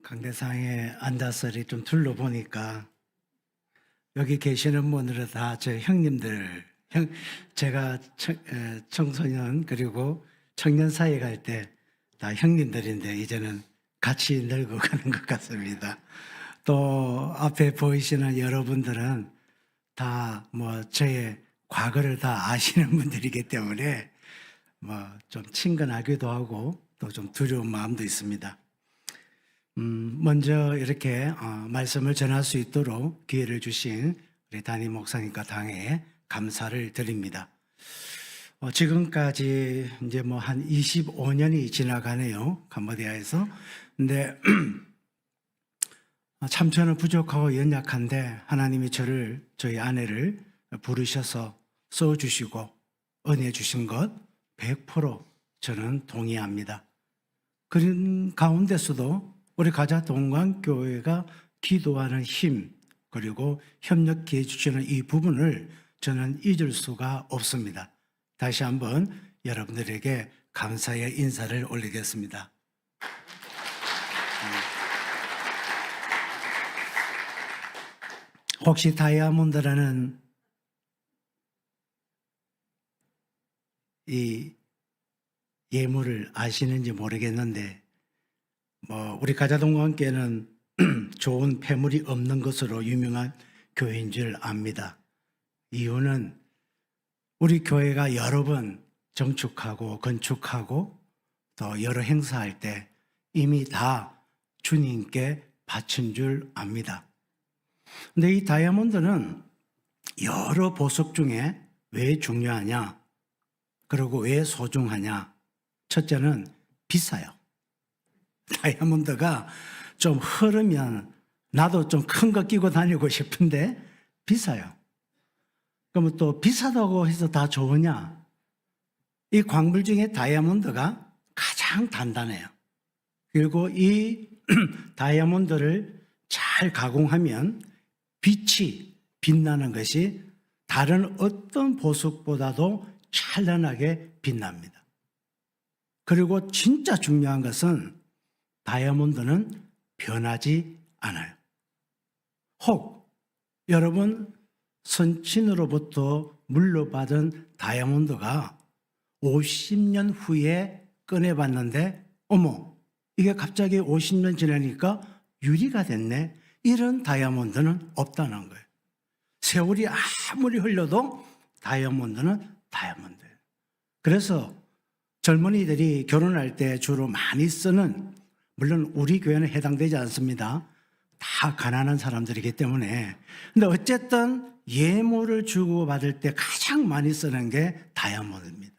강대상에 앉아서 이렇게 좀 둘러보니까 여기 계시는 분들은 다 저 형님들, 제가 청소년 그리고 청년 사회 갈 때 다 형님들인데 이제는 같이 늙어가는 것 같습니다. 또 앞에 보이시는 여러분들은 다 뭐 저의 과거를 다 아시는 분들이기 때문에 뭐 좀 친근하기도 하고 또 좀 두려운 마음도 있습니다. 먼저 이렇게 말씀을 전할 수 있도록 기회를 주신 우리 담임 목사님과 당회에 감사를 드립니다. 지금까지 이제 뭐 한 25년이 지나가네요. 캄보디아에서. 근데 참 저는 부족하고 연약한데 하나님이 저희 아내를 부르셔서 써주시고 은혜 주신 것 100% 저는 동의합니다. 그런 가운데서도 우리 가자동강교회가 기도하는 힘 그리고 협력해 주시는 이 부분을 저는 잊을 수가 없습니다. 다시 한번 여러분들에게 감사의 인사를 올리겠습니다. 혹시 다이아몬드라는 이 예물을 아시는지 모르겠는데 우리 가자동강교회는 좋은 폐물이 없는 것으로 유명한 교회인 줄 압니다. 이유는 우리 교회가 여러 번 정축하고 건축하고 또 여러 행사할 때 이미 다 주님께 바친 줄 압니다. 근데 이 다이아몬드는 여러 보석 중에 왜 중요하냐? 그리고 왜 소중하냐? 첫째는 비싸요. 다이아몬드가 좀 흐르면 나도 좀 큰 거 끼고 다니고 싶은데 비싸요. 그러면 또 비싸다고 해서 다 좋으냐? 이 광물 중에 다이아몬드가 가장 단단해요. 그리고 이 다이아몬드를 잘 가공하면 빛이 빛나는 것이 다른 어떤 보석보다도 찬란하게 빛납니다. 그리고 진짜 중요한 것은 다이아몬드는 변하지 않아요. 혹 여러분 선친으로부터 물려받은 다이아몬드가 50년 후에 꺼내봤는데 어머 이게 갑자기 50년 지나니까 유리가 됐네. 이런 다이아몬드는 없다는 거예요. 세월이 아무리 흘러도 다이아몬드는 다이아몬드예요. 그래서 젊은이들이 결혼할 때 주로 많이 쓰는, 물론 우리 교회는 해당되지 않습니다. 다 가난한 사람들이기 때문에. 근데 어쨌든 예물을 주고받을 때 가장 많이 쓰는 게 다이아몬드입니다.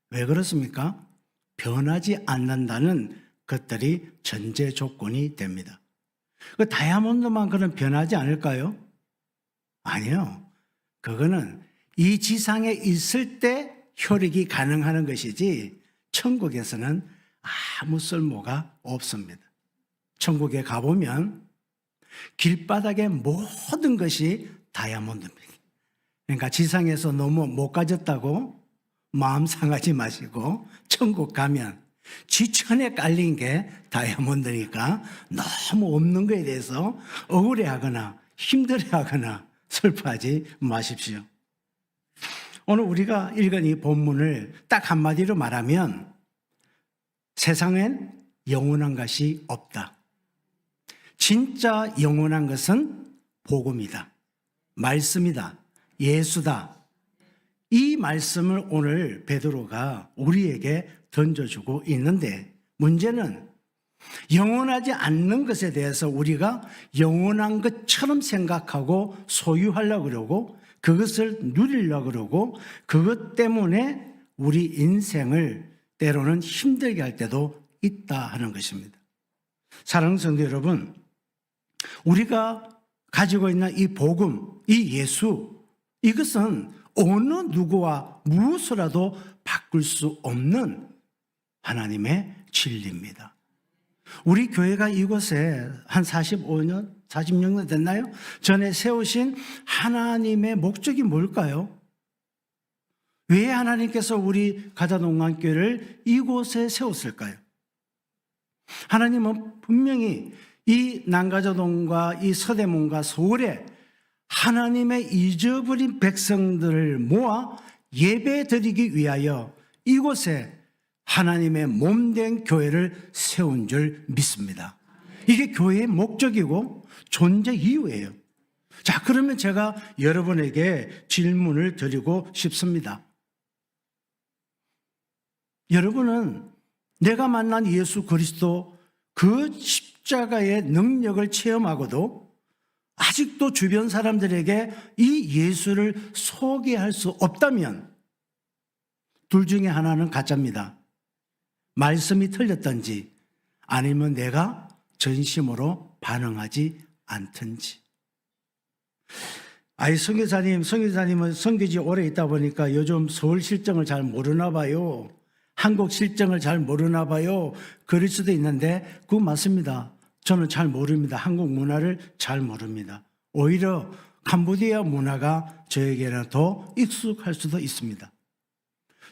왜 그렇습니까? 변하지 않는다는 것들이 전제 조건이 됩니다. 그 다이아몬드만큼은 변하지 않을까요? 아니요. 그거는 이 지상에 있을 때 효력이 가능한 것이지 천국에서는 아무 쓸모가 없습니다. 천국에 가보면 길바닥의 모든 것이 다이아몬드입니다. 그러니까 지상에서 너무 못 가졌다고 마음 상하지 마시고 천국 가면 지천에 깔린 게 다이아몬드니까 너무 없는 것에 대해서 억울해하거나 힘들어하거나 슬퍼하지 마십시오. 오늘 우리가 읽은 이 본문을 딱 한마디로 말하면 세상엔 영원한 것이 없다. 진짜 영원한 것은 복음이다. 말씀이다. 예수다. 이 말씀을 오늘 베드로가 우리에게 던져주고 있는데 문제는 영원하지 않는 것에 대해서 우리가 영원한 것처럼 생각하고 소유하려고 그러고 그것을 누리려고 그러고 그것 때문에 우리 인생을 때로는 힘들게 할 때도 있다 하는 것입니다. 사랑하는 성도 여러분, 우리가 가지고 있는 이 복음, 이 예수, 이것은 어느 누구와 무엇으로라도 바꿀 수 없는 하나님의 진리입니다. 우리 교회가 이곳에 한 45년, 46년 됐나요? 전에 세우신 하나님의 목적이 뭘까요? 왜 하나님께서 우리 가자동강교회를 이곳에 세웠을까요? 하나님은 분명히 이 난가자동과 이 서대문과 서울에 하나님의 잊어버린 백성들을 모아 예배 드리기 위하여 이곳에 하나님의 몸된 교회를 세운 줄 믿습니다. 이게 교회의 목적이고 존재 이유예요. 자, 그러면 제가 여러분에게 질문을 드리고 싶습니다. 여러분은 내가 만난 예수 그리스도 그 십자가의 능력을 체험하고도 아직도 주변 사람들에게 이 예수를 소개할 수 없다면 둘 중에 하나는 가짜입니다. 말씀이 틀렸던지 아니면 내가 전심으로 반응하지 않든지. 선교사님은 선교지 오래 있다 보니까 요즘 서울 실정을 잘 모르나 봐요. 한국 실정을 잘 모르나 봐요. 그럴 수도 있는데 그거 맞습니다. 저는 잘 모릅니다. 한국 문화를 잘 모릅니다. 오히려 캄보디아 문화가 저에게는 더 익숙할 수도 있습니다.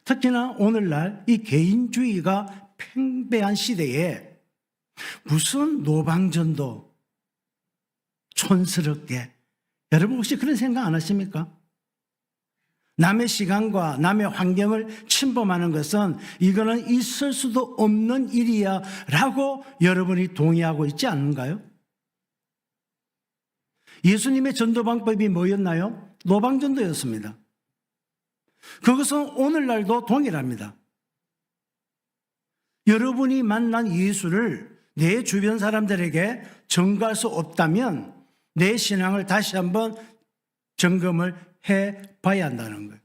특히나 오늘날 이 개인주의가 팽배한 시대에 무슨 노방전도 촌스럽게, 여러분 혹시 그런 생각 안 하십니까? 남의 시간과 남의 환경을 침범하는 것은 이거는 있을 수도 없는 일이야 라고 여러분이 동의하고 있지 않은가요? 예수님의 전도 방법이 뭐였나요? 노방전도였습니다. 그것은 오늘날도 동일합니다. 여러분이 만난 예수를 내 주변 사람들에게 전가할 수 없다면 내 신앙을 다시 한번 점검을 해봐야 한다는 거예요.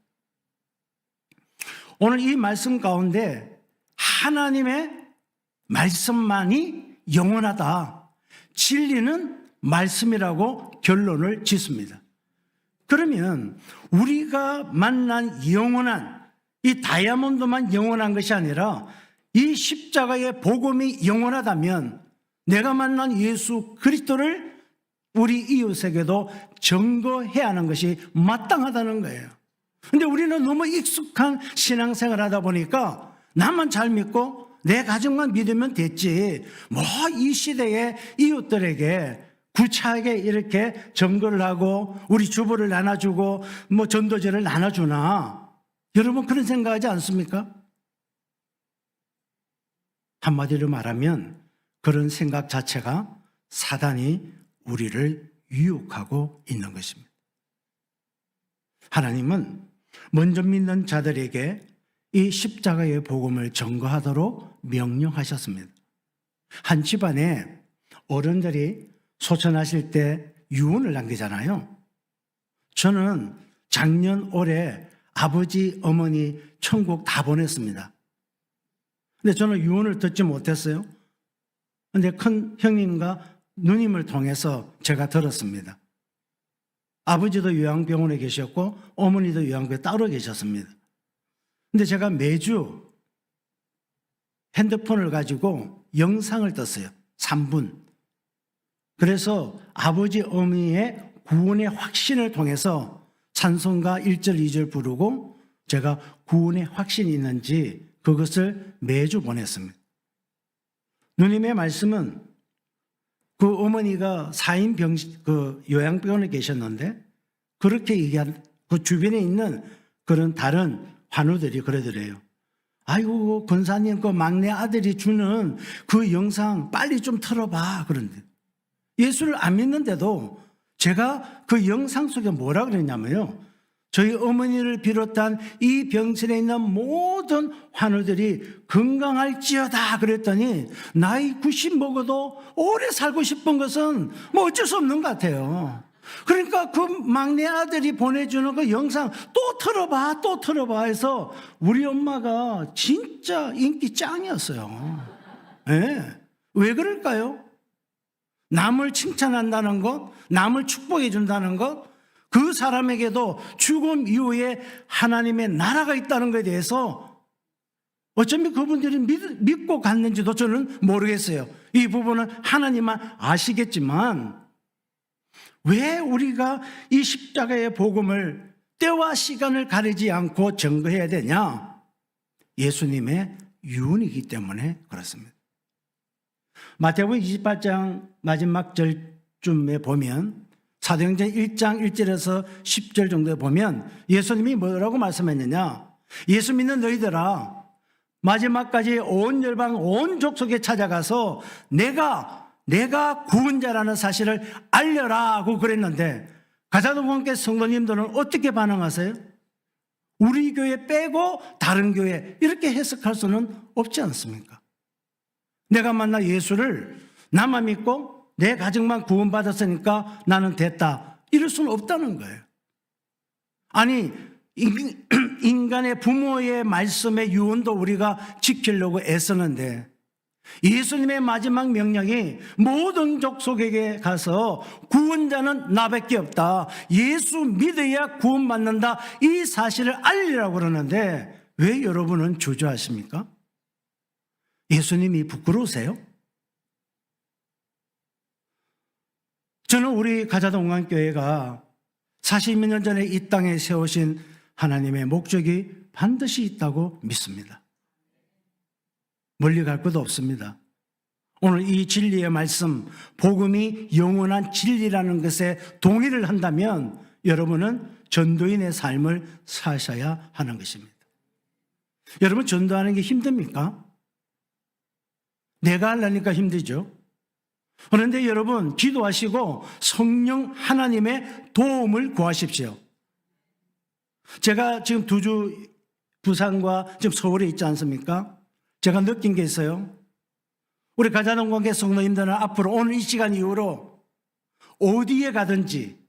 오늘 이 말씀 가운데 하나님의 말씀만이 영원하다, 진리는 말씀이라고 결론을 짓습니다. 그러면 우리가 만난 영원한 이 다이아몬드만 영원한 것이 아니라 이 십자가의 복음이 영원하다면 내가 만난 예수 그리스도를 우리 이웃에게도 증거해야 하는 것이 마땅하다는 거예요. 그런데 우리는 너무 익숙한 신앙생활을 하다 보니까 나만 잘 믿고 내 가정만 믿으면 됐지, 뭐 이 시대의 이웃들에게 구차하게 이렇게 증거를 하고 우리 주보를 나눠주고 뭐 전도제를 나눠주나? 여러분 그런 생각하지 않습니까? 한마디로 말하면 그런 생각 자체가 사단이 우리를 유혹하고 있는 것입니다. 하나님은 먼저 믿는 자들에게 이 십자가의 복음을 전거하도록 명령하셨습니다. 한 집안에 어른들이 소천하실 때 유언을 남기잖아요. 저는 작년 올해 아버지, 어머니 천국 다 보냈습니다. 근데 저는 유언을 듣지 못했어요. 근데 큰 형님과 누님을 통해서 제가 들었습니다. 아버지도 요양병원에 계셨고 어머니도 요양병원에 따로 계셨습니다. 근데 제가 매주 핸드폰을 가지고 영상을 떴어요. 3분. 그래서 아버지 어머니의 구원의 확신을 통해서 찬송가 1절 2절 부르고 제가 구원의 확신이 있는지 그것을 매주 보냈습니다. 누님의 말씀은 그 어머니가 4인 그 요양병원에 계셨는데 그렇게 얘기한 그 주변에 있는 그런 다른 환우들이 그러더래요. 아이고 권사님 그 막내 아들이 주는 그 영상 빨리 좀 틀어봐. 그런데 예수를 안 믿는데도 제가 그 영상 속에 뭐라 그랬냐면요, 저희 어머니를 비롯한 이 병실에 있는 모든 환우들이 건강할지어다 그랬더니 나이 90 먹어도 오래 살고 싶은 것은 뭐 어쩔 수 없는 것 같아요. 그러니까 그 막내 아들이 보내주는 그 영상 또 틀어봐 해서 우리 엄마가 진짜 인기 짱이었어요. 네. 왜 그럴까요? 남을 칭찬한다는 것, 남을 축복해 준다는 것, 그 사람에게도 죽음 이후에 하나님의 나라가 있다는 것에 대해서 어쩌면 그분들이 믿고 갔는지도 저는 모르겠어요. 이 부분은 하나님만 아시겠지만 왜 우리가 이 십자가의 복음을 때와 시간을 가리지 않고 증거해야 되냐? 예수님의 유언이기 때문에 그렇습니다. 마태복음 28장 마지막 절쯤에 보면 사도행전 1장 1절에서 10절 정도에 보면 예수님이 뭐라고 말씀했느냐? 예수 믿는 너희들아, 마지막까지 온 열방 온 족속에 찾아가서 내가 구원자라는 사실을 알려라 하고 그랬는데, 가자동원교 성도님들은 어떻게 반응하세요? 우리 교회 빼고 다른 교회, 이렇게 해석할 수는 없지 않습니까? 내가 만나 예수를 나만 믿고 내 가정만 구원받았으니까 나는 됐다, 이럴 수는 없다는 거예요. 아니, 인간의 부모의 말씀의 유언도 우리가 지키려고 애쓰는데, 예수님의 마지막 명령이 모든 족속에게 가서 구원자는 나밖에 없다, 예수 믿어야 구원받는다, 이 사실을 알리라고 그러는데 왜 여러분은 주저하십니까? 예수님이 부끄러우세요? 저는 우리 가자동강교회가 40몇 년 전에 이 땅에 세우신 하나님의 목적이 반드시 있다고 믿습니다. 멀리 갈 것도 없습니다. 오늘 이 진리의 말씀, 복음이 영원한 진리라는 것에 동의를 한다면 여러분은 전도인의 삶을 사셔야 하는 것입니다. 여러분, 전도하는 게 힘듭니까? 내가 하려니까 힘들죠. 그런데 여러분, 기도하시고 성령 하나님의 도움을 구하십시오. 제가 지금 2주 부산과 지금 서울에 있지 않습니까? 제가 느낀 게 있어요. 우리 가자동관계 성도님들은 앞으로 오늘 이 시간 이후로 어디에 가든지,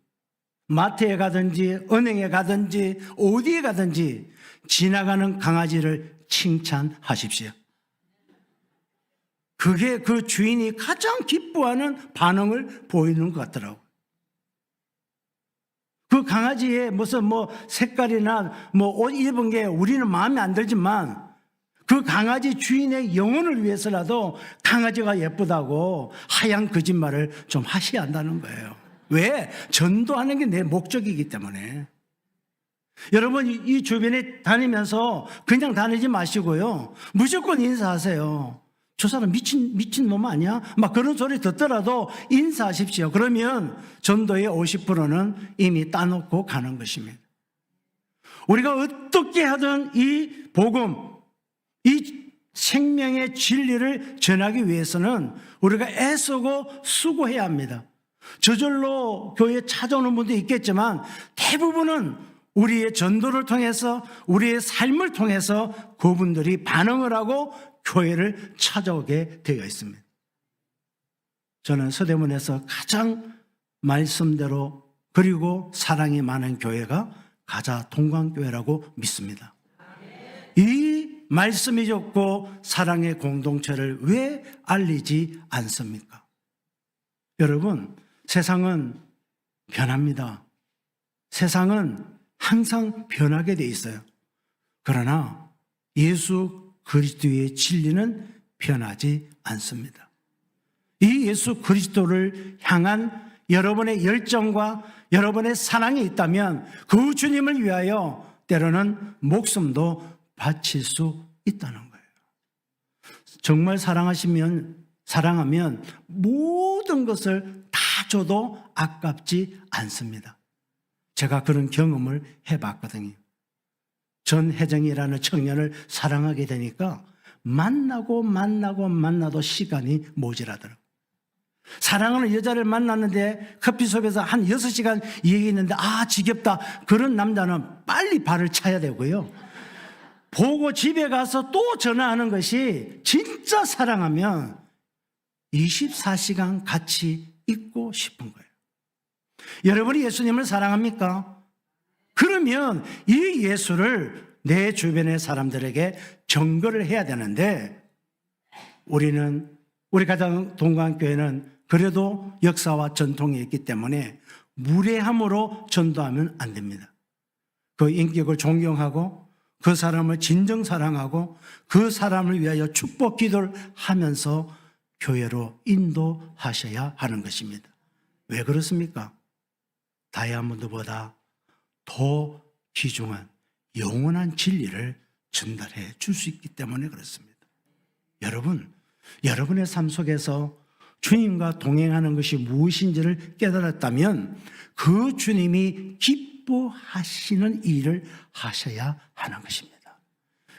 마트에 가든지 은행에 가든지 어디에 가든지 지나가는 강아지를 칭찬하십시오. 그게 그 주인이 가장 기뻐하는 반응을 보이는 것 같더라고요. 그 강아지의 무슨 색깔이나 옷 입은 게 우리는 마음에 안 들지만 그 강아지 주인의 영혼을 위해서라도 강아지가 예쁘다고 하얀 거짓말을 좀 하셔야 한다는 거예요. 왜? 전도하는 게 내 목적이기 때문에. 여러분, 이 주변에 다니면서 그냥 다니지 마시고요, 무조건 인사하세요. 저 사람 미친 놈 아니야? 막 그런 소리 듣더라도 인사하십시오. 그러면 전도의 50%는 이미 따놓고 가는 것입니다. 우리가 어떻게 하든 이 복음, 이 생명의 진리를 전하기 위해서는 우리가 애쓰고 수고해야 합니다. 저절로 교회에 찾아오는 분도 있겠지만 대부분은 우리의 전도를 통해서, 우리의 삶을 통해서 그분들이 반응을 하고 교회를 찾아오게 되어 있습니다. 저는 서대문에서 가장 말씀대로 그리고 사랑이 많은 교회가 가자동강교회라고 믿습니다. 이 말씀이 좋고 사랑의 공동체를 왜 알리지 않습니까? 여러분, 세상은 변합니다. 세상은 항상 변하게 돼 있어요. 그러나 예수 그리스도의 진리는 변하지 않습니다. 이 예수 그리스도를 향한 여러분의 열정과 여러분의 사랑이 있다면 그 주님을 위하여 때로는 목숨도 바칠 수 있다는 거예요. 정말 사랑하면 모든 것을 다 줘도 아깝지 않습니다. 제가 그런 경험을 해봤거든요. 전혜정이라는 청년을 사랑하게 되니까 만나도 시간이 모자라더라고요. 사랑하는 여자를 만났는데 커피숍에서 한 6시간 얘기했는데 지겹다. 그런 남자는 빨리 발을 차야 되고요. 보고 집에 가서 또 전화하는 것이, 진짜 사랑하면 24시간 같이 있고 싶은 거예요. 여러분이 예수님을 사랑합니까? 그러면 이 예수를 내 주변의 사람들에게 전거를 해야 되는데, 우리 가자동강교회는 그래도 역사와 전통이 있기 때문에 무례함으로 전도하면 안 됩니다. 그 인격을 존경하고 그 사람을 진정 사랑하고 그 사람을 위하여 축복 기도를 하면서 교회로 인도하셔야 하는 것입니다. 왜 그렇습니까? 다이아몬드보다 더 귀중한 영원한 진리를 전달해 줄 수 있기 때문에 그렇습니다. 여러분, 여러분의 삶 속에서 주님과 동행하는 것이 무엇인지를 깨달았다면 그 주님이 기뻐하시는 일을 하셔야 하는 것입니다.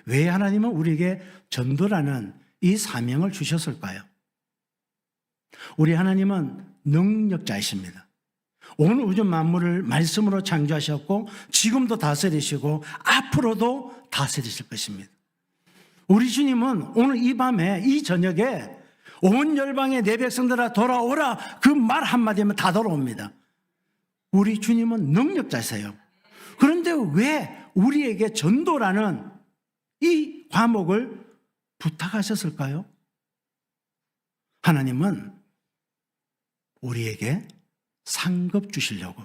왜 하나님은 우리에게 전도라는 이 사명을 주셨을까요? 우리 하나님은 능력자이십니다. 온 우주 만물을 말씀으로 창조하셨고 지금도 다스리시고 앞으로도 다스리실 것입니다. 우리 주님은 오늘 이 밤에 이 저녁에 온 열방의 내 백성들아 돌아오라 그 말 한마디면 다 돌아옵니다. 우리 주님은 능력자세요. 그런데 왜 우리에게 전도라는 이 과목을 부탁하셨을까요? 하나님은 우리에게 상급 주시려고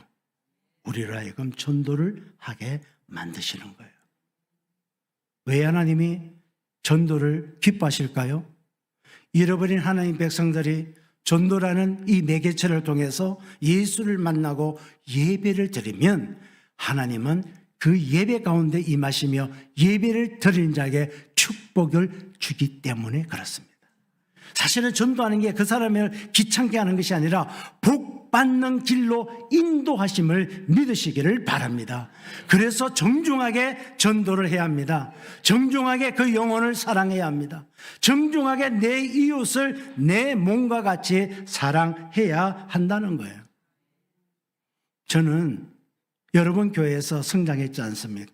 우리로 하여금 전도를 하게 만드시는 거예요. 왜 하나님이 전도를 기뻐하실까요? 잃어버린 하나님 백성들이 전도라는 이 매개체를 통해서 예수를 만나고 예배를 드리면 하나님은 그 예배 가운데 임하시며 예배를 드리는 자에게 축복을 주기 때문에 그렇습니다. 사실은 전도하는 게 그 사람을 귀찮게 하는 것이 아니라 복 받는 길로 인도하심을 믿으시기를 바랍니다. 그래서 정중하게 전도를 해야 합니다. 정중하게 그 영혼을 사랑해야 합니다. 정중하게 내 이웃을 내 몸과 같이 사랑해야 한다는 거예요. 저는 여러분 교회에서 성장했지 않습니까?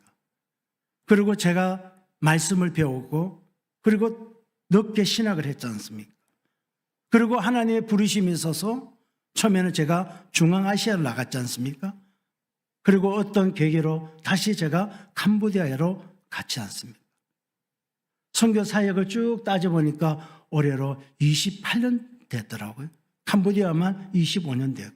그리고 제가 말씀을 배우고 그리고 넓게 신학을 했지 않습니까? 그리고 하나님의 부르심이 있어서 처음에는 제가 중앙아시아를 나갔지 않습니까? 그리고 어떤 계기로 다시 제가 캄보디아로 갔지 않습니까? 선교 사역을 쭉 따져보니까 올해로 28년 됐더라고요. 캄보디아만 25년 됐고.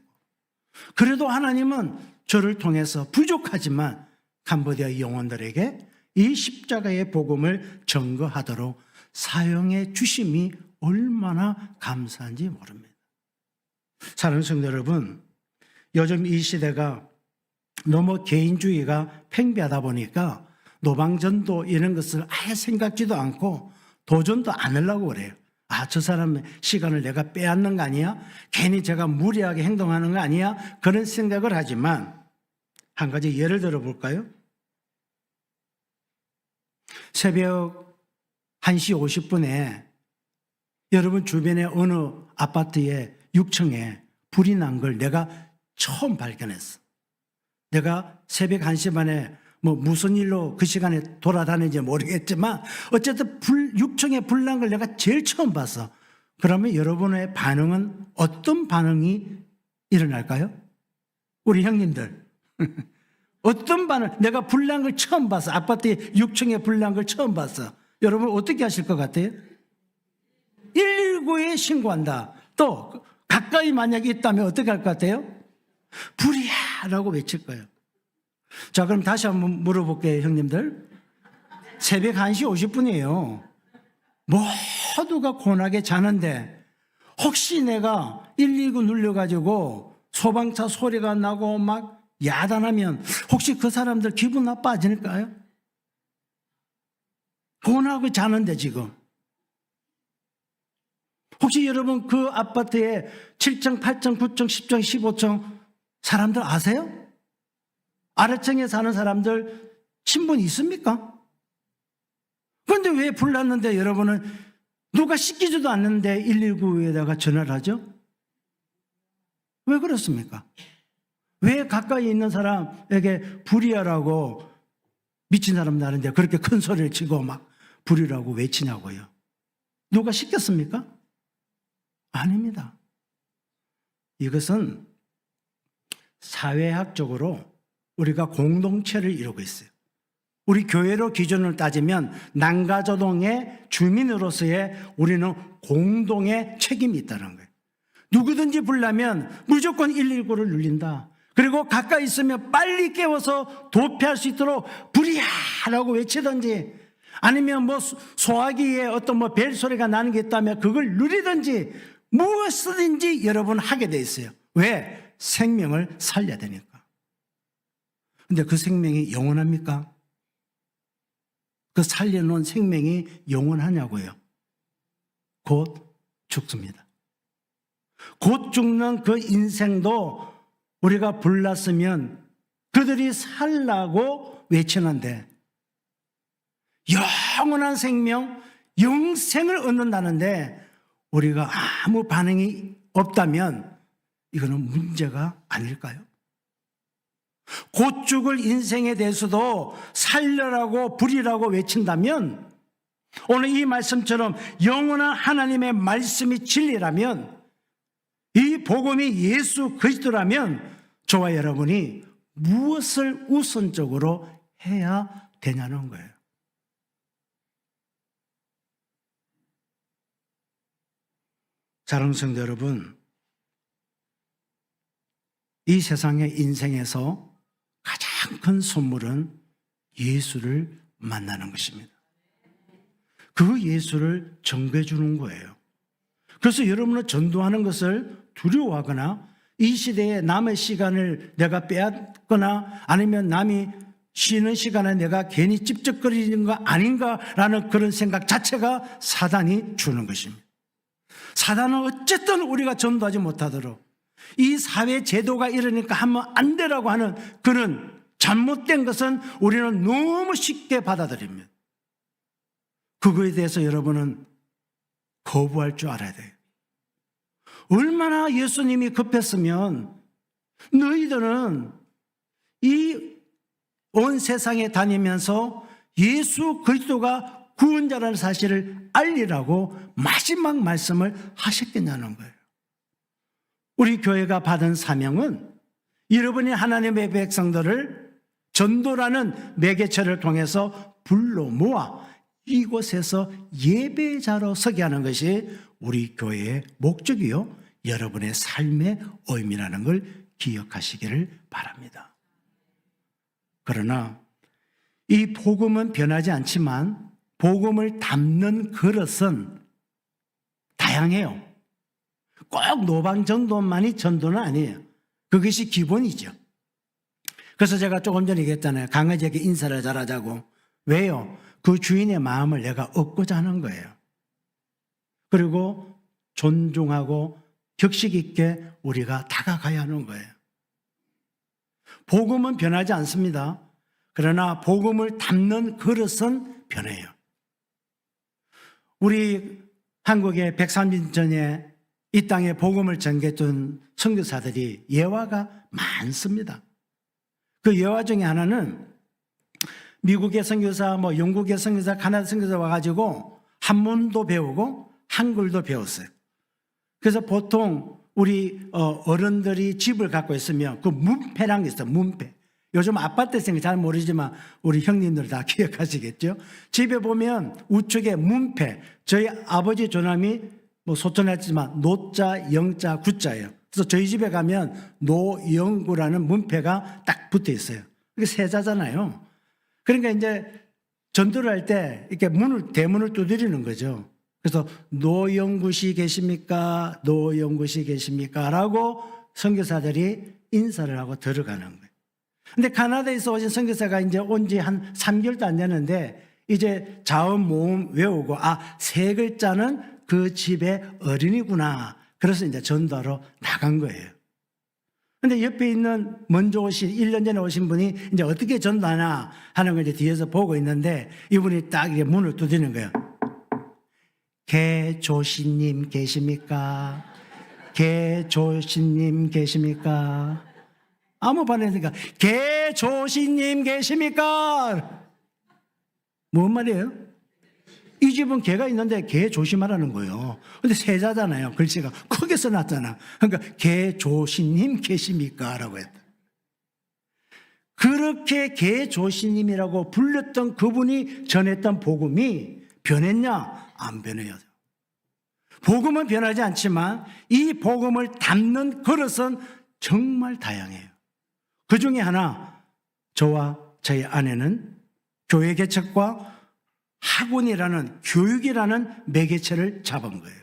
그래도 하나님은 저를 통해서 부족하지만 캄보디아 영혼들에게 이 십자가의 복음을 전거하도록 사용해 주심이 얼마나 감사한지 모릅니다. 사랑하는 성도 여러분, 요즘 이 시대가 너무 개인주의가 팽배하다 보니까 노방전도 이런 것을 아예 생각지도 않고 도전도 안 하려고 그래요. 저 사람의 시간을 내가 빼앗는 거 아니야? 괜히 제가 무리하게 행동하는 거 아니야? 그런 생각을 하지만 한 가지 예를 들어 볼까요? 새벽 1시 50분에 여러분 주변에 어느 아파트에 6층에 불이 난 걸 내가 처음 발견했어. 내가 새벽 1시 반에 무슨 일로 그 시간에 돌아다니는지 모르겠지만 어쨌든 6층에 불 난 걸 내가 제일 처음 봤어. 그러면 여러분의 반응은 어떤 반응이 일어날까요? 우리 형님들. 어떤 반응? 내가 불 난 걸 처음 봤어. 아파트에 6층에 불 난 걸 처음 봤어. 여러분 어떻게 하실 것 같아요? 119에 신고한다. 또 가까이 만약에 있다면 어떻게 할 것 같아요? 불이야! 라고 외칠 거예요. 자, 그럼 다시 한번 물어볼게요, 형님들. 새벽 1시 50분이에요. 모두가 고나게 자는데 혹시 내가 119 눌려가지고 소방차 소리가 나고 막 야단하면 혹시 그 사람들 기분 나빠질까요? 고나고 자는데 지금. 혹시 여러분 그 아파트에 7층, 8층, 9층, 10층, 15층 사람들 아세요? 아래층에 사는 사람들 신분 있습니까? 그런데 왜 불났는데 여러분은 누가 시키지도 않는데 119에다가 전화를 하죠? 왜 그렇습니까? 왜 가까이 있는 사람에게 불이야라고 미친 사람 나는데 그렇게 큰 소리를 치고 막 불이라고 외치냐고요? 누가 시켰습니까? 아닙니다. 이것은 사회학적으로 우리가 공동체를 이루고 있어요. 우리 교회로 기준을 따지면 난가조동의 주민으로서의 우리는 공동의 책임이 있다는 거예요. 누구든지 불나면 무조건 119를 눌린다. 그리고 가까이 있으면 빨리 깨워서 도피할 수 있도록 불이야! 라고 외치든지 아니면 소화기에 어떤 벨소리가 나는 게 있다면 그걸 누리든지 무엇이든지 여러분 하게 돼 있어요. 왜? 생명을 살려야 되니까. 근데 그 생명이 영원합니까? 그 살려놓은 생명이 영원하냐고요. 곧 죽습니다. 곧 죽는 그 인생도 우리가 불났으면 그들이 살라고 외치는데 영원한 생명, 영생을 얻는다는데 우리가 아무 반응이 없다면 이거는 문제가 아닐까요? 곧 죽을 인생에 대해서도 살려라고 부리라고 외친다면 오늘 이 말씀처럼 영원한 하나님의 말씀이 진리라면 이 복음이 예수 그리스도라면 저와 여러분이 무엇을 우선적으로 해야 되냐는 거예요. 사랑하는 성도 여러분, 이 세상의 인생에서 가장 큰 선물은 예수를 만나는 것입니다. 그 예수를 전개해 주는 거예요. 그래서 여러분은 전도하는 것을 두려워하거나 이 시대에 남의 시간을 내가 빼앗거나 아니면 남이 쉬는 시간에 내가 괜히 찝쩍거리는 거 아닌가라는 그런 생각 자체가 사단이 주는 것입니다. 사단은 어쨌든 우리가 전도하지 못하도록 이 사회 제도가 이러니까 하면 안 되라고 하는 그런 잘못된 것은 우리는 너무 쉽게 받아들입니다. 그거에 대해서 여러분은 거부할 줄 알아야 돼요. 얼마나 예수님이 급했으면 너희들은 이 온 세상에 다니면서 예수 그리스도가 구원자라는 사실을 알리라고 마지막 말씀을 하셨겠냐는 거예요. 우리 교회가 받은 사명은 여러분이 하나님의 백성들을 전도라는 매개체를 통해서 불러 모아 이곳에서 예배자로 서게 하는 것이 우리 교회의 목적이요 여러분의 삶의 의미라는 걸 기억하시기를 바랍니다. 그러나 이 복음은 변하지 않지만 복음을 담는 그릇은 다양해요. 꼭 노방전도만이 전도는 아니에요. 그것이 기본이죠. 그래서 제가 조금 전에 얘기했잖아요. 강아지에게 인사를 잘하자고. 왜요? 그 주인의 마음을 내가 얻고자 하는 거예요. 그리고 존중하고 격식 있게 우리가 다가가야 하는 거예요. 복음은 변하지 않습니다. 그러나 복음을 담는 그릇은 변해요. 우리 한국의 130년 전에 이 땅에 복음을 전개했던 선교사들이 예화가 많습니다. 그 예화 중에 하나는 미국의 선교사, 영국의 선교사, 카나다 선교사 와가지고 한문도 배우고 한글도 배웠어요. 그래서 보통 우리 어른들이 집을 갖고 있으면 그 문패라는 게 있어요. 문패. 요즘 아파트 생각 잘 모르지만 우리 형님들 다 기억하시겠죠? 집에 보면 우측에 문패. 저희 아버지 조남이 소천했지만 노자, 영자, 구자예요. 그래서 저희 집에 가면 노영구라는 문패가 딱 붙어 있어요. 그게 세자잖아요. 그러니까 이제 전도를 할 때 이렇게 대문을 두드리는 거죠. 그래서 노영구 씨 계십니까? 노영구 씨 계십니까? 라고 선교사들이 인사를 하고 들어가는 거예요. 근데 카나다에서 오신 선교사가 이제 온 지 한 3개월도 안 되는데 이제 자음 모음 외우고 세 글자는 그 집의 어린이구나. 그래서 이제 전도하러 나간 거예요. 근데 옆에 있는 먼저 오신 1년 전에 오신 분이 이제 어떻게 전도하나 하는 걸 이제 뒤에서 보고 있는데 이분이 딱 이렇게 문을 두드리는 거예요. 개조신님 계십니까? 개조신님 계십니까? 아무 반응 없으니까 개조신님 계십니까? 뭔 말이에요? 이 집은 개가 있는데 개 조심하라는 거예요. 근데 세자잖아요. 글씨가 크게 써놨잖아. 그러니까 개조신님 계십니까? 라고 했다. 그렇게 개조신님이라고 불렸던 그분이 전했던 복음이 변했냐? 안 변해요. 복음은 변하지 않지만 이 복음을 담는 그릇은 정말 다양해요. 그 중에 하나, 저와 저희 아내는 교회 개척과 학원이라는 교육이라는 매개체를 잡은 거예요.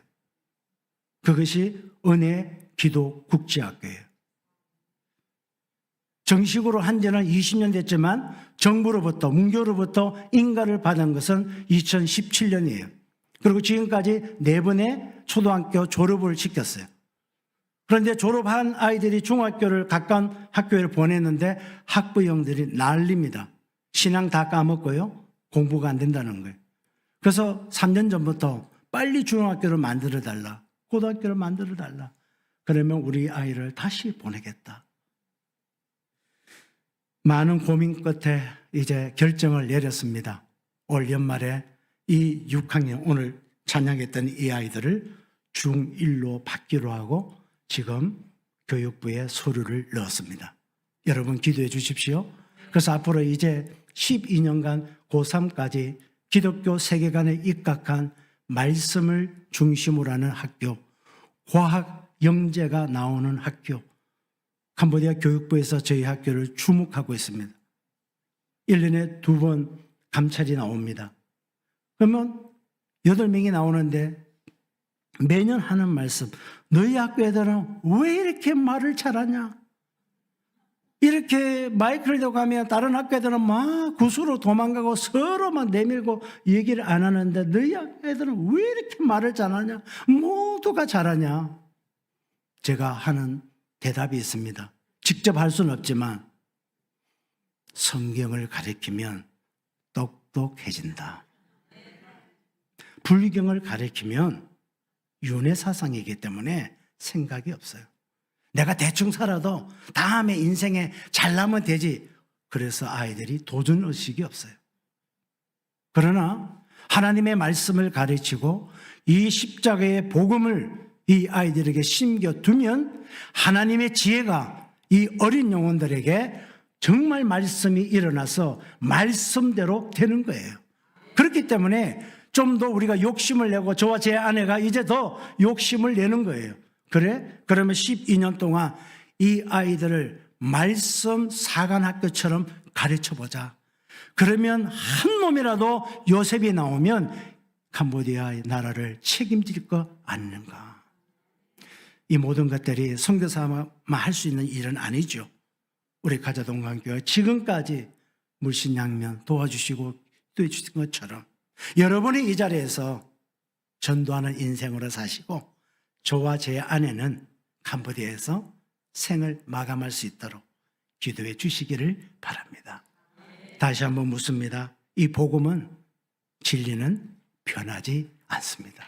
그것이 은혜 기도 국제학교예요. 정식으로 한 지는 20년 됐지만 정부로부터 문교로부터 인가를 받은 것은 2017년이에요. 그리고 지금까지 4번의 초등학교 졸업을 시켰어요. 그런데 졸업한 아이들이 중학교를 가까운 학교에 보냈는데 학부형들이 난립니다. 신앙 다 까먹고요. 공부가 안 된다는 거예요. 그래서 3년 전부터 빨리 중학교를 만들어달라. 고등학교를 만들어달라. 그러면 우리 아이를 다시 보내겠다. 많은 고민 끝에 이제 결정을 내렸습니다. 올 연말에 이 6학년 오늘 찬양했던 이 아이들을 중1로 받기로 하고 지금 교육부에 서류를 넣었습니다. 여러분 기도해 주십시오. 그래서 앞으로 이제 12년간 고3까지 기독교 세계관에 입각한 말씀을 중심으로 하는 학교, 과학, 영재가 나오는 학교, 캄보디아 교육부에서 저희 학교를 주목하고 있습니다. 1년에 2번 감찰이 나옵니다. 그러면 8명이 나오는데 매년 하는 말씀, 너희 학교 애들은 왜 이렇게 말을 잘하냐? 이렇게 마이크를 대고 가면 다른 학교 애들은 막 구수로 도망가고 서로 막 내밀고 얘기를 안 하는데 너희 학교 애들은 왜 이렇게 말을 잘하냐? 모두가 잘하냐? 제가 하는 대답이 있습니다. 직접 할 수는 없지만 성경을 가리키면 똑똑해진다. 불경을 가리키면 윤회사상이기 때문에 생각이 없어요. 내가 대충 살아도 다음에 인생에 잘나면 되지. 그래서 아이들이 도전의식이 없어요. 그러나 하나님의 말씀을 가르치고 이 십자가의 복음을 이 아이들에게 심겨두면 하나님의 지혜가 이 어린 영혼들에게 정말 말씀이 일어나서 말씀대로 되는 거예요. 그렇기 때문에 좀 더 우리가 욕심을 내고 저와 제 아내가 이제 더 욕심을 내는 거예요. 그래? 그러면 12년 동안 이 아이들을 말씀 사관학교처럼 가르쳐보자. 그러면 한 놈이라도 요셉이 나오면 캄보디아의 나라를 책임질 거 아닌가. 이 모든 것들이 선교사만 할 수 있는 일은 아니죠. 우리 가자동강교회 지금까지 물신양면 도와주시고 기도해 주신 것처럼 여러분이 이 자리에서 전도하는 인생으로 사시고 저와 제 아내는 캄보디아에서 생을 마감할 수 있도록 기도해 주시기를 바랍니다. 다시 한번 묻습니다. 이 복음은 진리는 변하지 않습니다.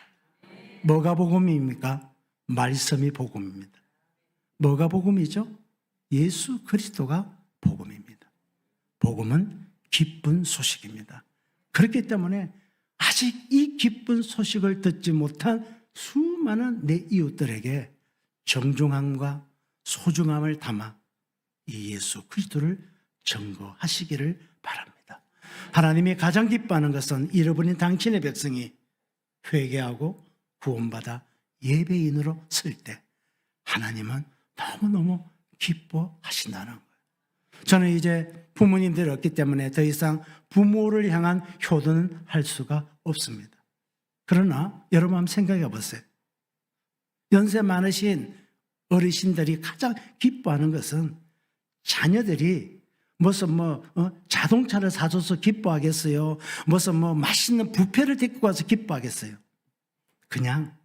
뭐가 복음입니까? 말씀이 복음입니다. 뭐가 복음이죠? 예수 그리스도가 복음입니다. 복음은 기쁜 소식입니다. 그렇기 때문에 아직 이 기쁜 소식을 듣지 못한 수많은 내 이웃들에게 정중함과 소중함을 담아 이 예수 그리스도를 증거하시기를 바랍니다. 하나님이 가장 기뻐하는 것은 잃어버린 당신의 백성이 회개하고 구원받아 예배인으로 설 때 하나님은 너무너무 기뻐하신다는 거예요. 저는 이제 부모님들이 없기 때문에 더 이상 부모를 향한 효도는 할 수가 없습니다. 그러나 여러분 한번 생각해 보세요. 연세 많으신 어르신들이 가장 기뻐하는 것은 자녀들이 무슨 자동차를 사줘서 기뻐하겠어요? 무슨 맛있는 뷔페를 데리고 가서 기뻐하겠어요? 그냥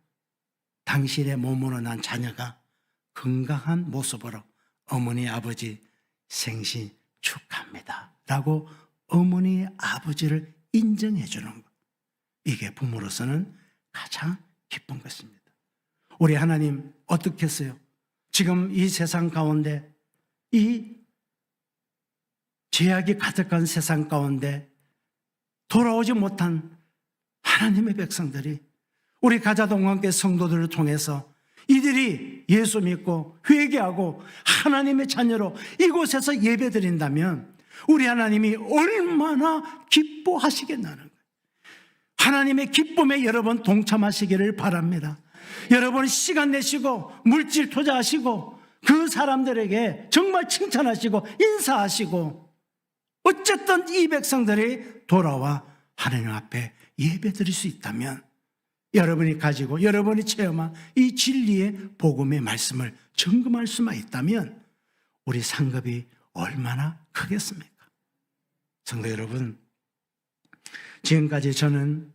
당신의 몸으로 난 자녀가 건강한 모습으로 어머니 아버지 생신 축하합니다 라고 어머니 아버지를 인정해 주는 것, 이게 부모로서는 가장 기쁜 것입니다. 우리 하나님 어떻게 했어요? 지금 이 세상 가운데, 이 죄악이 가득한 세상 가운데 돌아오지 못한 하나님의 백성들이 우리 가자동관계 성도들을 통해서 이들이 예수 믿고 회개하고 하나님의 자녀로 이곳에서 예배드린다면 우리 하나님이 얼마나 기뻐하시겠나는 거예요. 하나님의 기쁨에 여러분 동참하시기를 바랍니다. 여러분 시간 내시고 물질 투자하시고 그 사람들에게 정말 칭찬하시고 인사하시고 어쨌든 이 백성들이 돌아와 하나님 앞에 예배드릴 수 있다면 여러분이 가지고 여러분이 체험한 이 진리의 복음의 말씀을 점검할 수만 있다면 우리 상급이 얼마나 크겠습니까? 성도 여러분, 지금까지 저는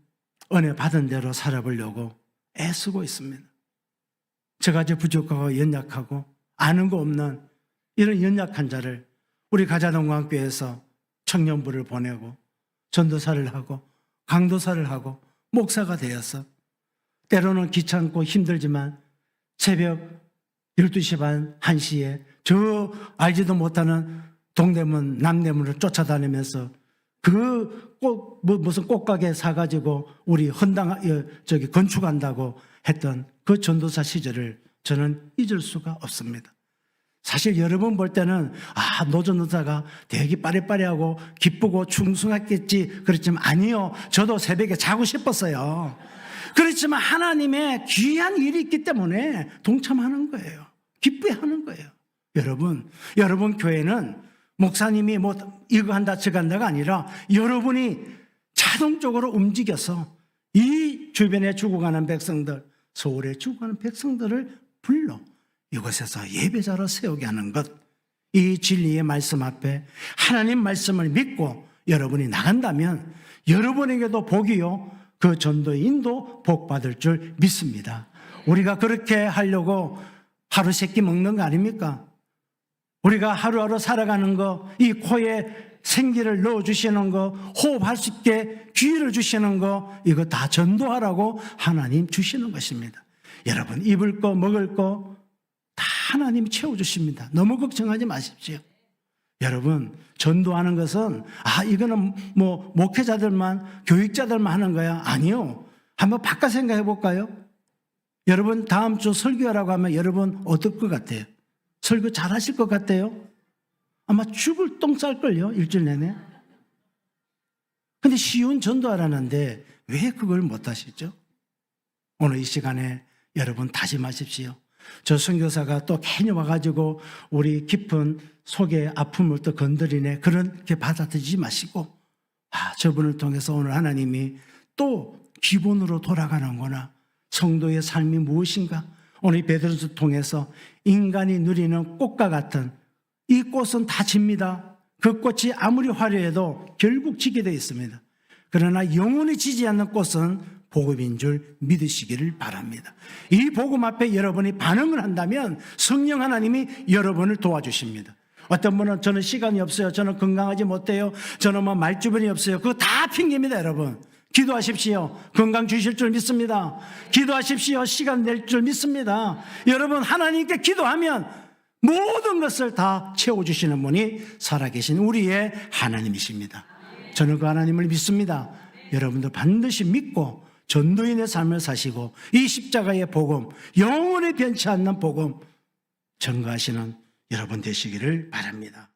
은혜 받은 대로 살아보려고 애쓰고 있습니다. 저같이 부족하고 연약하고 아는 거 없는 이런 연약한 자를 우리 가자동강교회에서 청년부를 보내고 전도사를 하고 강도사를 하고 목사가 되어서 때로는 귀찮고 힘들지만 새벽 12시 반, 1시에 저 알지도 못하는 동대문, 남대문을 쫓아다니면서 무슨 꽃가게 사가지고 우리 건축한다고 했던 그 전도사 시절을 저는 잊을 수가 없습니다. 사실 여러분 볼 때는 노 전도사가 되게 빠리빠리하고 기쁘고 충성했겠지 그렇지만 아니요. 저도 새벽에 자고 싶었어요. 그렇지만 하나님의 귀한 일이 있기 때문에 동참하는 거예요. 기뻐하는 거예요. 여러분 교회는 목사님이 이거 한다 저거 한다가 아니라 여러분이 자동적으로 움직여서 이 주변에 죽어가는 백성들, 서울에 죽어가는 백성들을 불러 이곳에서 예배자로 세우게 하는 것, 이 진리의 말씀 앞에 하나님 말씀을 믿고 여러분이 나간다면 여러분에게도 복이요 그 전도인도 복받을 줄 믿습니다. 우리가 그렇게 하려고 하루 세끼 먹는 거 아닙니까? 우리가 하루하루 살아가는 거, 이 코에 생기를 넣어주시는 거, 호흡할 수 있게 기회를 주시는 거, 이거 다 전도하라고 하나님 주시는 것입니다. 여러분 입을 거 먹을 거 다 하나님이 채워주십니다. 너무 걱정하지 마십시오. 여러분 전도하는 것은 이거는 목회자들만 교육자들만 하는 거야. 아니요. 한번 바꿔 생각해 볼까요? 여러분 다음 주 설교하라고 하면 여러분 어떨 것 같아요? 설교 잘 하실 것 같아요? 아마 죽을 똥 쌀걸요, 일주일 내내. 근데 쉬운 전도하라는데 왜 그걸 못 하시죠? 오늘 이 시간에 여러분 다짐하십시오. 저 선교사가 또 괜히 와가지고 우리 깊은 속의 아픔을 또 건드리네, 그렇게 받아들이지 마시고 저분을 통해서 오늘 하나님이 또 기본으로 돌아가는구나, 성도의 삶이 무엇인가, 오늘 베드로를 통해서 인간이 누리는 꽃과 같은 이 꽃은 다 집니다. 그 꽃이 아무리 화려해도 결국 지게 되어 있습니다. 그러나 영원히 지지 않는 꽃은 복음인 줄 믿으시기를 바랍니다. 이 복음 앞에 여러분이 반응을 한다면 성령 하나님이 여러분을 도와주십니다. 어떤 분은 저는 시간이 없어요, 저는 건강하지 못해요, 저는 말주변이 없어요. 그거 다 핑계입니다. 여러분 기도하십시오. 건강 주실 줄 믿습니다. 기도하십시오. 시간 낼 줄 믿습니다. 여러분 하나님께 기도하면 모든 것을 다 채워주시는 분이 살아계신 우리의 하나님이십니다. 저는 그 하나님을 믿습니다. 여러분도 반드시 믿고 전도인의 삶을 사시고 이 십자가의 복음, 영원히 변치 않는 복음 전가하시는 여러분 되시기를 바랍니다.